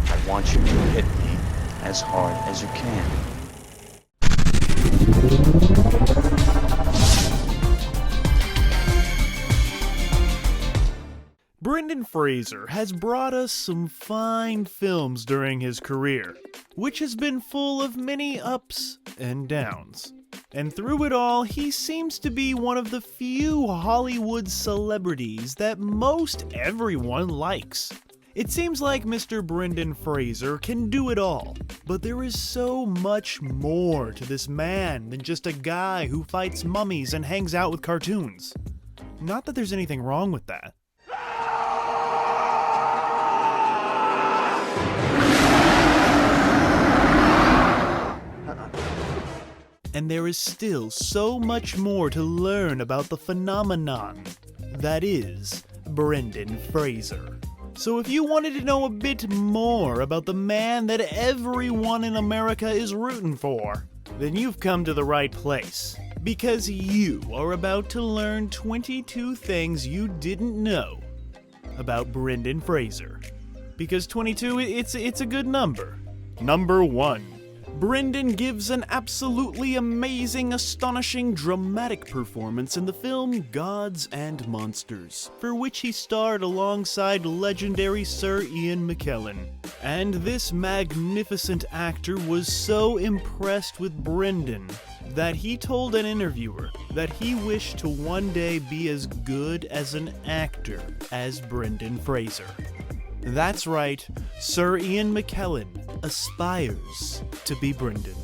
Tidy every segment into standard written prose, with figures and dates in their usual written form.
I want you to hit me as hard as you can. Brendan Fraser has brought us some fine films during his career, which has been full of many ups and downs. And through it all, he seems to be one of the few Hollywood celebrities that most everyone likes. It seems like Mr. Brendan Fraser can do it all, but there is so much more to this man than just a guy who fights mummies and hangs out with cartoons. Not that there's anything wrong with that. And there is still so much more to learn about the phenomenon that is Brendan Fraser. So if you wanted to know a bit more about the man that everyone in America is rooting for, then you've come to the right place. Because you are about to learn 22 things you didn't know about Brendan Fraser. Because 22, it's a good number. Number 1. Brendan gives an absolutely amazing, astonishing, dramatic performance in the film Gods and Monsters, for which he starred alongside legendary Sir Ian McKellen. And this magnificent actor was so impressed with Brendan that he told an interviewer that he wished to one day be as good as an actor as Brendan Fraser. That's right, Sir Ian McKellen aspires to be Brendan.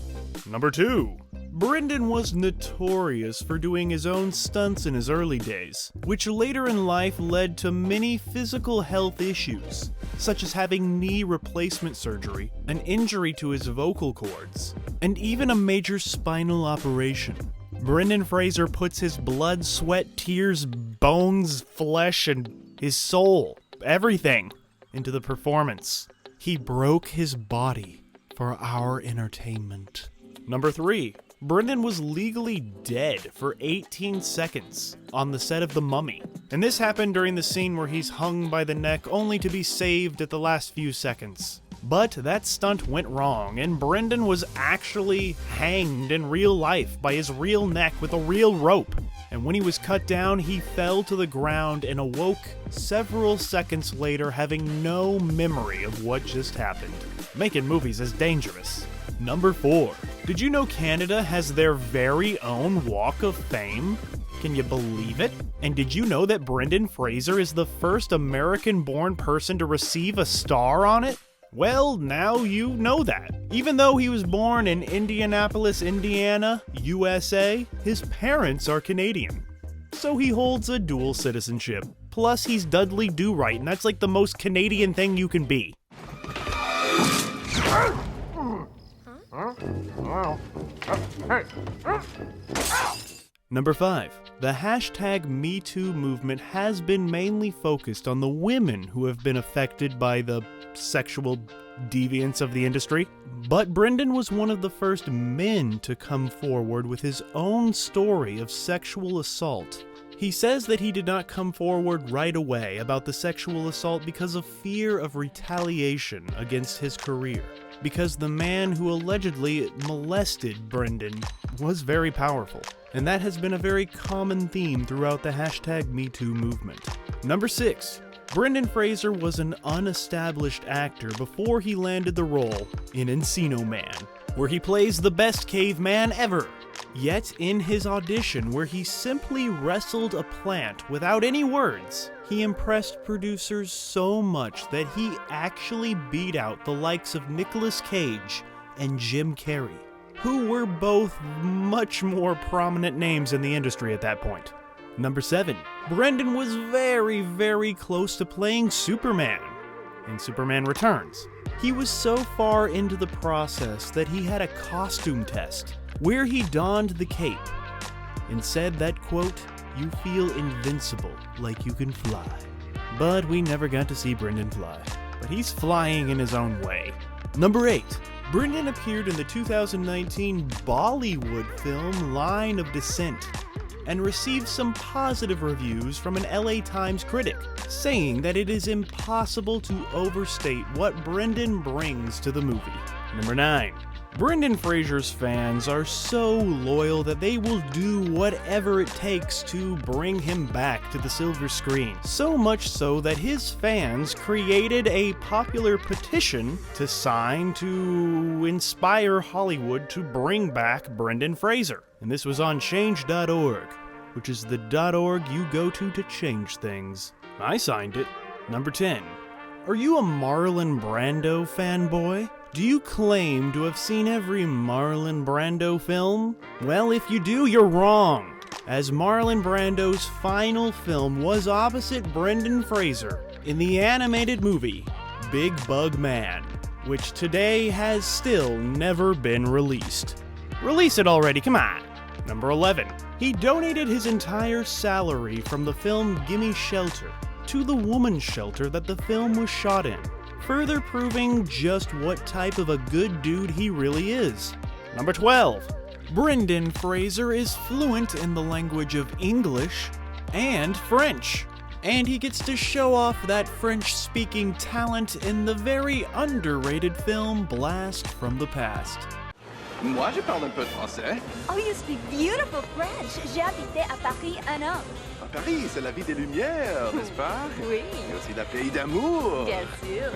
Number 2. Brendan was notorious for doing his own stunts in his early days, which later in life led to many physical health issues, such as having knee replacement surgery, an injury to his vocal cords, and even a major spinal operation. Brendan Fraser puts his blood, sweat, tears, bones, flesh, and his soul, everything, into the performance. He broke his body for our entertainment. Number 3. Brendan was legally dead for 18 seconds on the set of The Mummy. And this happened during the scene where he's hung by the neck only to be saved at the last few seconds. But that stunt went wrong, and Brendan was actually hanged in real life by his real neck with a real rope. And when he was cut down, he fell to the ground and awoke several seconds later having no memory of what just happened. Making movies is dangerous. Number 4. Did you know Canada has their very own Walk of Fame? Can you believe it? And did you know that Brendan Fraser is the first American-born person to receive a star on it? Well, now you know that. Even though he was born in Indianapolis, Indiana, USA, his parents are Canadian. So he holds a dual citizenship. Plus, he's Dudley Do-Right, and that's like the most Canadian thing you can be. Number 5. The hashtag #MeToo movement has been mainly focused on the women who have been affected by the sexual deviance of the industry. But Brendan was one of the first men to come forward with his own story of sexual assault. He says that he did not come forward right away about the sexual assault because of fear of retaliation against his career, because the man who allegedly molested Brendan was very powerful. And that has been a very common theme throughout the hashtag #MeToo movement. Number 6. Brendan Fraser was an unestablished actor before he landed the role in Encino Man, where he plays the best caveman ever. Yet in his audition, where he simply wrestled a plant without any words, he impressed producers so much that he actually beat out the likes of Nicolas Cage and Jim Carrey, who were both much more prominent names in the industry at that point. Number 7. Brendan was very, very close to playing Superman in Superman Returns. He was so far into the process that he had a costume test where he donned the cape and said that, quote, "You feel invincible, like you can fly." But we never got to see Brendan fly. But he's flying in his own way. Number 8. Brendan appeared in the 2019 Bollywood film Line of Descent. and received some positive reviews from an LA Times critic, saying that it is impossible to overstate what Brendan brings to the movie. Number 9. Brendan Fraser's fans are so loyal that they will do whatever it takes to bring him back to the silver screen. So much so that his fans created a popular petition to sign to inspire Hollywood to bring back Brendan Fraser. And this was on change.org, which is the .org you go to change things. I signed it. Number 10. Are you a Marlon Brando fanboy? Do you claim to have seen every Marlon Brando film? Well, if you do, you're wrong, as Marlon Brando's final film was opposite Brendan Fraser in the animated movie Big Bug Man, which today has still never been released. Release it already, come on! Number 11. He donated his entire salary from the film Gimme Shelter to the woman's shelter that the film was shot in, further proving just what type of a good dude he really is. Number 12. Brendan Fraser is fluent in the language of English and French, and he gets to show off that French-speaking talent in the very underrated film Blast from the Past. Moi, je parle un peu de français. Oh, you speak beautiful French. J'ai habité à Paris 1 an. À Paris, c'est la ville des Lumières, n'est-ce pas? Oui. Et aussi la pays d'amour. Bien sûr.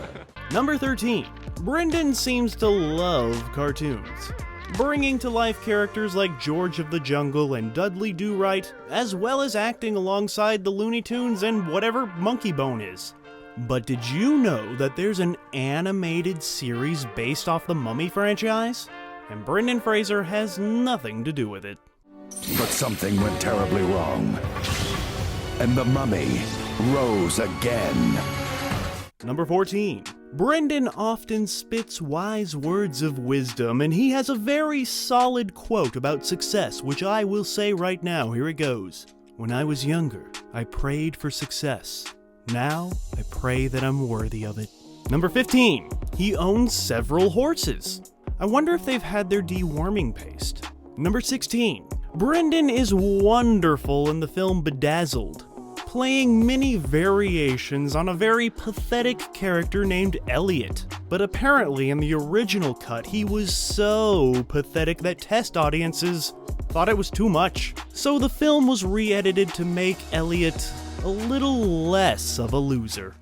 Number 13. Brendan seems to love cartoons, bringing to life characters like George of the Jungle and Dudley Do-Right, as well as acting alongside the Looney Tunes and whatever Monkey Bone is. But did you know that there's an animated series based off the Mummy franchise? And Brendan Fraser has nothing to do with it. But something went terribly wrong, and the mummy rose again. Number 14. Brendan often spits wise words of wisdom, and he has a very solid quote about success, which I will say right now. Here it goes. When I was younger, I prayed for success. Now, I pray that I'm worthy of it. Number 15. He owns several horses. I wonder if they've had their deworming paste. Number 16. Brendan is wonderful in the film Bedazzled, playing many variations on a very pathetic character named Elliott. But apparently in the original cut, he was so pathetic that test audiences thought it was too much. So the film was re-edited to make Elliott a little less of a loser.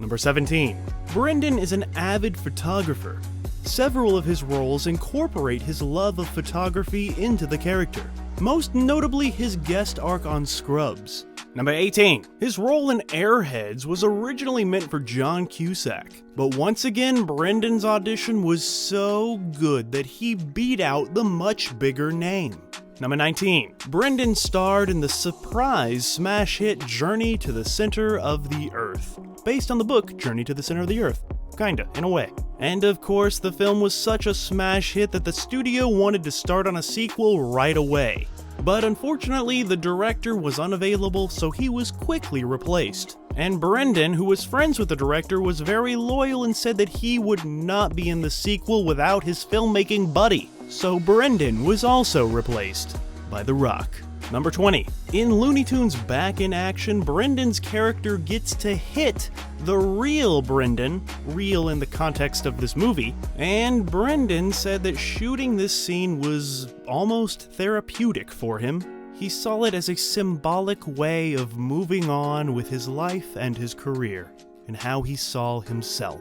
Number 17. Brendan is an avid photographer. Several of his roles incorporate his love of photography into the character, most notably his guest arc on Scrubs. Number 18. His role in Airheads was originally meant for John Cusack, but once again Brendan's audition was so good that he beat out the much bigger name. Number 19. Brendan starred in the surprise smash hit Journey to the Center of the Earth, based on the book Journey to the Center of the Earth. Kinda, in a way. And of course, the film was such a smash hit that the studio wanted to start on a sequel right away. But unfortunately, the director was unavailable, so he was quickly replaced. And Brendan, who was friends with the director, was very loyal and said that he would not be in the sequel without his filmmaking buddy. So Brendan was also replaced by The Rock. Number 20. In Looney Tunes Back in Action, Brendan's character gets to hit the real Brendan, real in the context of this movie, and Brendan said that shooting this scene was almost therapeutic for him. He saw it as a symbolic way of moving on with his life and his career, and how he saw himself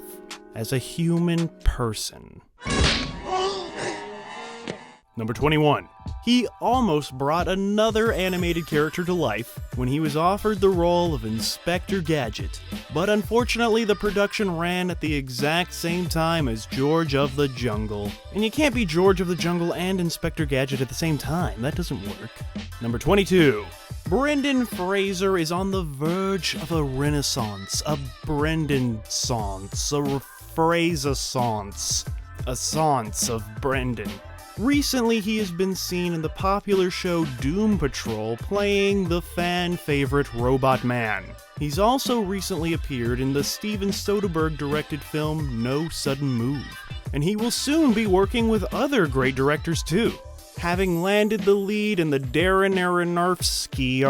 as a human person. Number 21. He almost brought another animated character to life when he was offered the role of Inspector Gadget, but unfortunately the production ran at the exact same time as George of the Jungle. And you can't be George of the Jungle and Inspector Gadget at the same time, that doesn't work. Number 22. Brendan Fraser is on the verge of a renaissance, a Brendan-sance, a Fraser-sance, a sance of Brendan. Recently, he has been seen in the popular show Doom Patrol playing the fan-favorite Robot Man. He's also recently appeared in the Steven Soderbergh-directed film No Sudden Move. and he will soon be working with other great directors too, having landed the lead in the Darren Aronofsky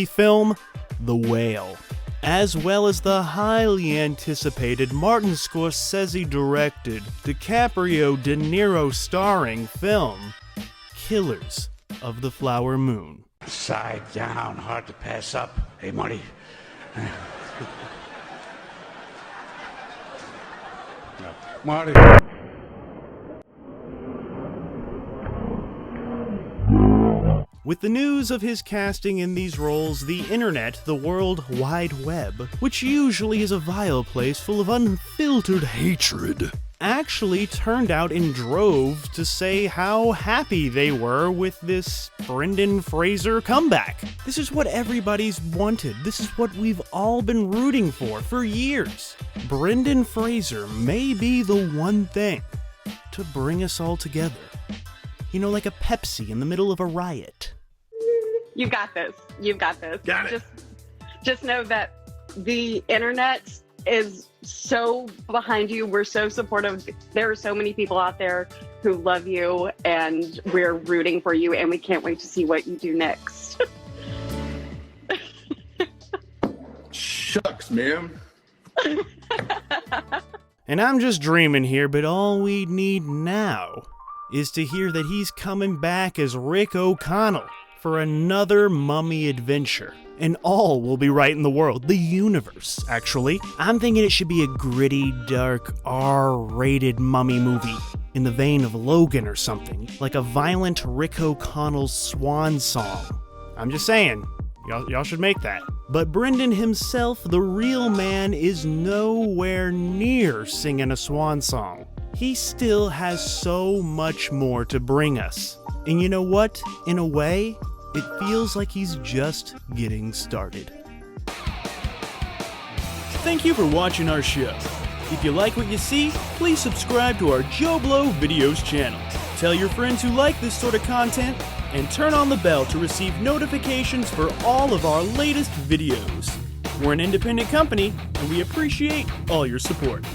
film, The Whale, as well as the highly anticipated Martin Scorsese-directed, DiCaprio De Niro starring film, Killers of the Flower Moon. Side down, hard to pass up. Hey, Marty. Marty. With the news of his casting in these roles, the internet, the World Wide Web, which usually is a vile place full of unfiltered hatred, actually turned out in droves to say how happy they were with this Brendan Fraser comeback. This is what everybody's wanted. This is what we've all been rooting for years. Brendan Fraser may be the one thing to bring us all together. You know, like a Pepsi in the middle of a riot. You got this. You've got this. Got it. Just know that the internet is so behind you. We're so supportive. There are so many people out there who love you, and we're rooting for you, and we can't wait to see what you do next. Shucks, ma'am. And I'm just dreaming here, but all we need now is to hear that he's coming back as Rick O'Connell for another mummy adventure. And all will be right in the world. The universe, actually. I'm thinking it should be a gritty, dark, R-rated mummy movie in the vein of Logan or something. Like a violent Rick O'Connell swan song. I'm just saying, y'all should make that. But Brendan himself, the real man, is nowhere near singing a swan song. He still has so much more to bring us. And you know what? In a way, it feels like he's just getting started. Thank you for watching our show. If you like what you see, please subscribe to our JoBlo Videos channel. Tell your friends who like this sort of content, and turn on the bell to receive notifications for all of our latest videos. We're an independent company, and we appreciate all your support.